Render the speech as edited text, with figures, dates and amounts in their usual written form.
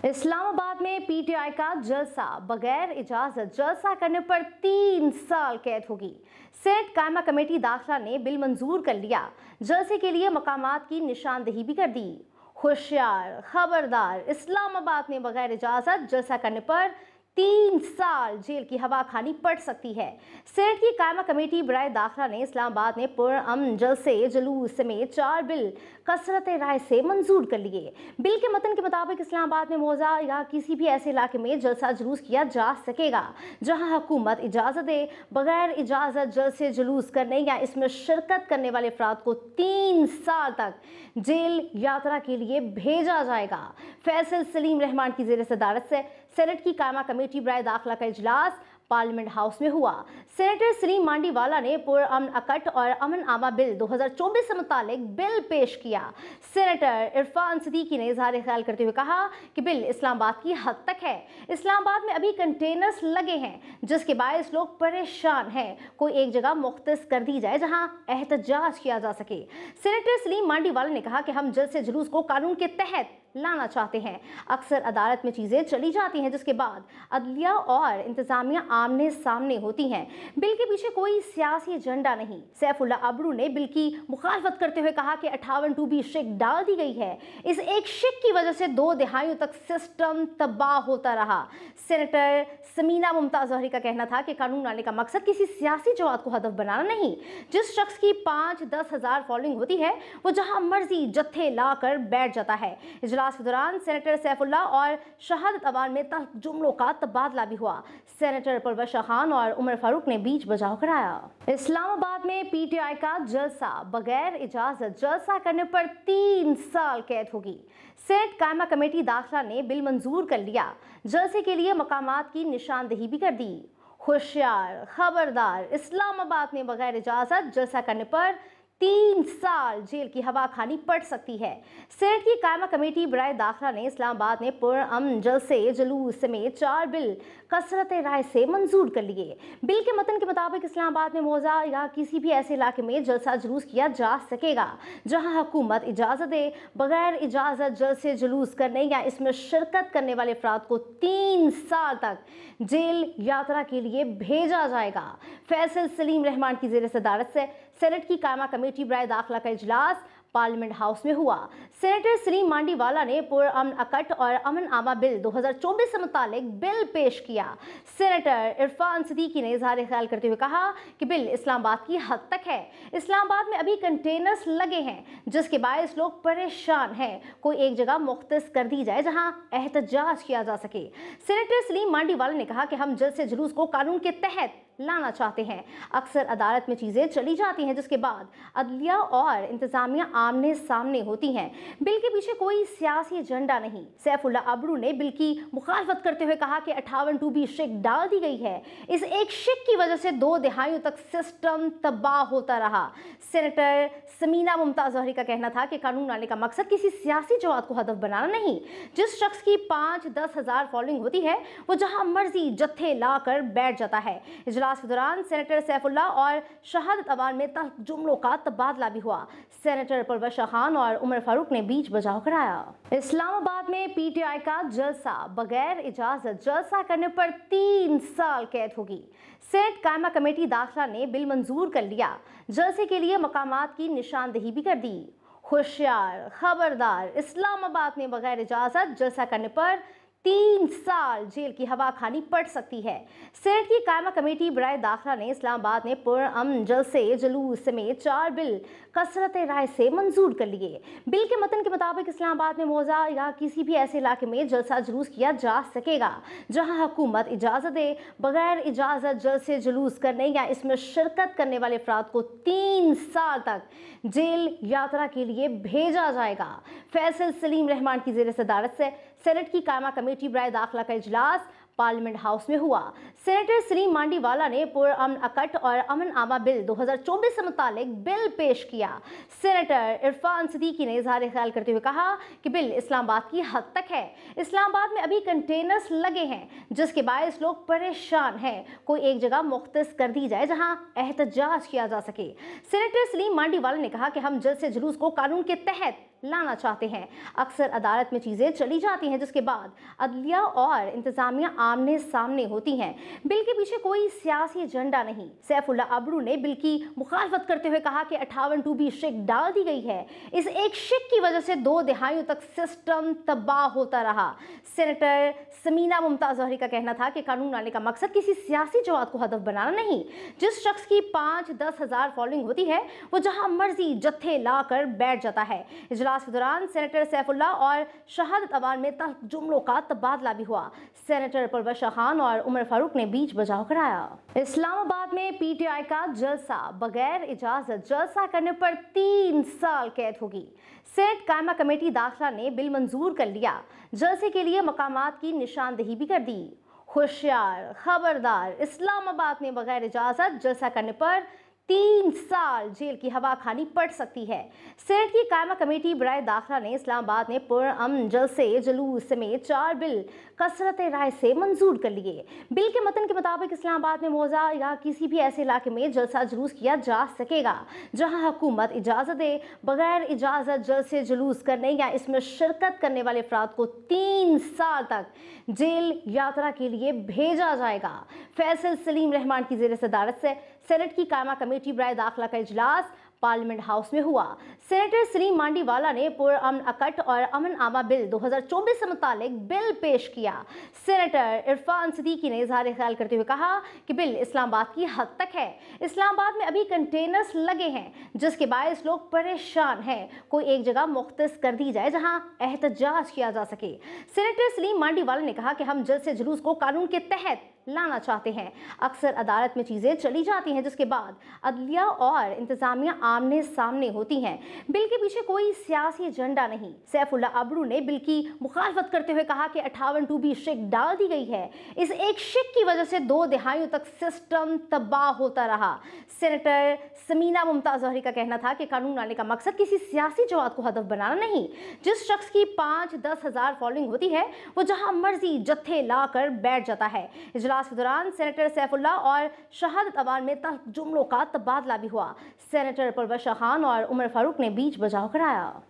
इस्लामाबाद में पीटीआई का जलसा, बगैर इजाजत जलसा करने पर 3 साल कैद होगी। सेनेट कायमा कमेटी दाखिला ने बिल मंजूर कर लिया। जलसे के लिए मकामात की निशानदेही भी कर दी। होशियार, खबरदार, इस्लामाबाद में बगैर इजाजत जलसा करने पर 3 साल जेल की हवा खानी पड़ सकती है। सेनेट की कायमा कमेटी बराए दाखिला ने इस्लामाबाद में पुरअमन जलसे जुलूस समेत 4 बिल कसरत राय से मंजूर कर लिए। बिल के मतन के मुताबिक इस्लामाबाद में मौजा या किसी भी ऐसे इलाके में जलसा जुलूस किया जा सकेगा जहां हुकूमत इजाजत दे। बगैर इजाजत जलसे जुलूस करने या इसमें शिरकत करने वाले अफराद को 3 साल तक जेल यात्रा के लिए भेजा जाएगा। फैसल सलीम रहमान की जेर सदारत से सेनेट की कायमा कमेटी बराए दाखिला का इजलास पार्लियामेंट हाउस में हुआ। सेनेटर सलीम मांडीवाला ने पुरअमन अकट और अमन आमा बिल 2024 से मुतालिक बिल पेश किया। सेनेटर इरफान सिद्दीकी ने इजहार ख्याल करते हुए कहा कि बिल इस्लामाबाद की हद तक है। इस्लामाबाद में अभी कंटेनर्स लगे हैं जिसके बायस लोग परेशान हैं। कोई एक जगह मुख्तस कर दी जाए जहां एहतजाज किया जा सके। सेनेटर सलीम मांडीवाला ने कहा कि हम जलसे जुलूस को कानून के तहत लाना चाहते हैं। अक्सर अदालत में चीजें चली जाती हैं जिसके बाद अदलिया और इंतजामिया आमने सामने होती हैं। बिल के पीछे कोई सियासी एजेंडा नहीं। सैफुल्ला अबरू ने बिल की मुखालफत करते हुए कहा कि 58(2)B शिक डाल दी गई है। इस एक शिक की वजह से 2 दहाइयों तक सिस्टम तबाह होता रहा। सेनेटर समीना मुमताज जहरी का कहना था कि कानून लाने का मकसद किसी सियासी जमात को हदफ बनाना नहीं। जिस शख्स की 5-10 हजार फॉलोइंग होती है वो जहां मर्जी जत्थे ला कर बैठ जाता है। इजलास के दौरान सेनेटर सैफुल्ला और शहादत अवान में तल्ख जुमलों का तबादला भी हुआ। सेनेटर परवेश खान और उमर फारूक ने बीच बचाव कराया। इस्लामाबाद में पीटीआई का जलसा, बगैर इजाजत जलसा करने पर 3 साल कैद होगी। सेनेट कायमा कमेटी दाखिला ने बिल मंजूर कर लिया। जलसे के लिए मकामात की निशानदेही भी कर दी। होशियार, खबरदार, इस्लामाबाद में बगैर इजाजत जलसा करने पर 3 साल जेल की हवा खानी पड़ सकती है। सेनेट की कायमा कमेटी बराए दाखिला ने इस्लामाबाद में पुरअमन जलसे जुलूस समेत 4 बिल कसरत राय से मंजूर कर लिए। बिल के मतन के मुताबिक इस्लामाबाद में मौजा या किसी भी ऐसे इलाके में जलसा जुलूस किया जा सकेगा जहां हुकूमत इजाजत दे। बगैर इजाजत जलसे जुलूस करने या इसमें शिरकत करने वाले अफराद को 3 साल तक जेल यात्रा के लिए भेजा जाएगा। फैसल सलीम रहमान की जेर सदारत से सेनेट की कायमा कमेटी बराए दाखिला का इजलास पार्लियामेंट हाउस में हुआ। सेनेटर सलीम मांडीवाला ने पुरअमन अकट और अमन आमा बिल 2024 से मुतालिक बिल पेश किया। सेनेटर इरफान सिद्दीकी ने इजहार ख्याल करते हुए कहा कि बिल इस्लामाबाद की हद तक है। इस्लामाबाद में अभी कंटेनर्स लगे हैं जिसके बायस लोग परेशान हैं। कोई एक जगह मुख्तस कर दी जाए जहां एहतजाज किया जा सके। सेनेटर सलीम मांडीवाला ने कहा कि हम जलसे जुलूस को कानून के तहत लाना चाहते हैं। अक्सर अदालत में चीजें चली जाती हैं जिसके बाद अदलिया और इंतजामिया आमने सामने होती हैं। बिल के पीछे कोई सियासी एजेंडा नहीं। सैफुल्ला अबरू ने बिल की मुखालफत करते हुए कहा कि 58(2)B शिक डाल दी गई है। इस एक शिक की वजह से 2 दहाइयों तक सिस्टम तबाह होता रहा। सेनेटर समीना मुमताज जहरी का कहना था कि कानून लाने का मकसद किसी सियासी जमात को हदफ बनाना नहीं। जिस शख्स की 5-10 हजार फॉलोइंग होती है वो जहां मर्जी जत्थे ला कर बैठ जाता है। इजलास के दौरान सेनेटर सैफुल्ला और शहादत अवान में तल्ख जुमलों का तबादला भी हुआ। सेनेटर परवेश खान और उमर फारूक ने बीच बचाव कराया। इस्लामाबाद में पीटीआई का जलसा, बगैर इजाजत जलसा करने पर 3 साल कैद होगी। सेनेट कायमा कमेटी दाखिला ने बिल मंजूर कर लिया। जलसे के लिए मकामात की निशानदेही भी कर दी। होशियार, खबरदार, इस्लामाबाद में बगैर इजाजत जलसा करने पर 3 साल जेल की हवा खानी पड़ सकती है। सेनेट की कायमा कमेटी बराए दाखिला ने इस्लामाबाद में पुरअमन जलसे जुलूस समेत 4 बिल कसरत राय से मंजूर कर लिए। बिल के मतन के मुताबिक इस्लामाबाद में मौजा या किसी भी ऐसे इलाके में जलसा जुलूस किया जा सकेगा जहां हुकूमत इजाजत दे। बगैर इजाजत जलसे जुलूस करने या इसमें शिरकत करने वाले अफराद को 3 साल तक जेल यात्रा के लिए भेजा जाएगा। फैसल सलीम रहमान की जेर सदारत से सेनेट की कायमा कमेटी बराए दाखिला का इजलास पार्लियामेंट हाउस में हुआ। सेनेटर सलीम मांडीवाला ने पुरअमन अकट और अमन आमा बिल 2024 से मुतालिक बिल पेश किया। सेनेटर इरफान सिद्दीकी ने इजहार ख्याल करते हुए कहा कि बिल इस्लामाबाद की हद तक है। इस्लामाबाद में अभी कंटेनर्स लगे हैं जिसके बायस लोग परेशान हैं। कोई एक जगह मुख्तस कर दी जाए जहां एहतजाज किया जा सके। सेनेटर सलीम मांडीवाला ने कहा कि हम जलसे जुलूस को कानून के तहत लाना चाहते हैं। अक्सर अदालत में चीजें चली जाती हैं जिसके बाद अदलिया और इंतजामिया आमने सामने होती हैं। बिल के पीछे कोई सियासी एजेंडा नहीं। सैफुल्ला अबरू ने बिल की मुखालफत करते हुए कहा कि 58(2)B शिक डाल दी गई है। इस एक शिक की वजह से 2 दहाइयों तक सिस्टम तबाह होता रहा। सेनेटर समीना मुमताज जौहरी का कहना था कि कानून लाने का मकसद किसी सियासी जमात को हदफ बनाना नहीं। जिस शख्स की 5-10 हजार फॉलोइंग होती है वो जहां मर्जी जत्थे लाकर बैठ जाता है। इजलास के दौरान सेनेटर सैफुल्ला और शहादत अवान में तल्ख जुमलों का तबादला भी हुआ। सेनेटर परवेश खान और उमर फारूक ने बीच बचाव कराया। इस्लामाबाद में पीटीआई का जलसा, बगैर इजाजत जलसा करने पर 3 साल कैद होगी। सेनेट कायमा कमेटी दाखिला ने बिल मंजूर कर लिया। जलसे के लिए मकामात की निशानदेही भी कर दी। होशियार, खबरदार, इस्लामाबाद में बगैर इजाजत जलसा करने पर 3 साल जेल की हवा खानी पड़ सकती है। सेनेट की कायमा कमेटी बराए दाखिला ने इस्लामाबाद में पुरअमन जलसे जुलूस समेत 4 बिल कसरत राय से मंजूर कर लिए। बिल के मतन के मुताबिक इस्लामाबाद में मौजा या किसी भी ऐसे इलाके में जलसा जुलूस किया जा सकेगा जहां हुकूमत इजाजत दे। बगैर इजाजत जलसे जुलूस करने या इसमें शिरकत करने वाले अफराद को 3 साल तक जेल यात्रा के लिए भेजा जाएगा। फैसल सलीम रहमान की ज़ेर सदारत से सेनेट की कायमा कमेटी बराए दाखिला का इजलास पार्लियामेंट हाउस में हुआ। सेनेटर सलीम मांडीवाला ने पुरअमन अकट और अमन आमा बिल 2024 से मुतालिक बिल पेश किया। सेनेटर इरफान सिद्दीकी ने इजहार ख्याल करते हुए कहा कि बिल इस्लामाबाद की हद तक है। इस्लामाबाद में अभी कंटेनर्स लगे हैं जिसके बायस लोग परेशान हैं। कोई एक जगह मुख्तस कर दी जाए जहां एहतजाज किया जा सके। सेनेटर सलीम मांडीवाला ने कहा कि हम जल्द से जुलूस को कानून के तहत लाना चाहते हैं। अक्सर अदालत में चीजें चली जाती हैं जिसके बाद अदलिया और इंतजामिया आमने सामने होती हैं। बिल के पीछे कोई सियासी एजेंडा नहीं। सैफुल्ला अबरू ने बिल की मुखालफत करते हुए कहा कि 58(2)B शिक डाल दी गई है। इस एक शिक की वजह से 2 दहाइयों तक सिस्टम तबाह होता रहा। सेनेटर समीना मुमताज जौहरी का कहना था कि कानून लाने का मकसद किसी सियासी जमात को हदफ बनाना नहीं। जिस शख्स की 5-10 हजार फॉलोइंग होती है वो जहां मर्जी जत्थे लाकर बैठ जाता है। इजलास के दौरान सेनेटर सैफुल्ला और शहादत अवान में तल्ख जुमलों का तबादला भी हुआ। सेनेटर परवेश खान और उमर फारूक ने बीच बचाव कराया।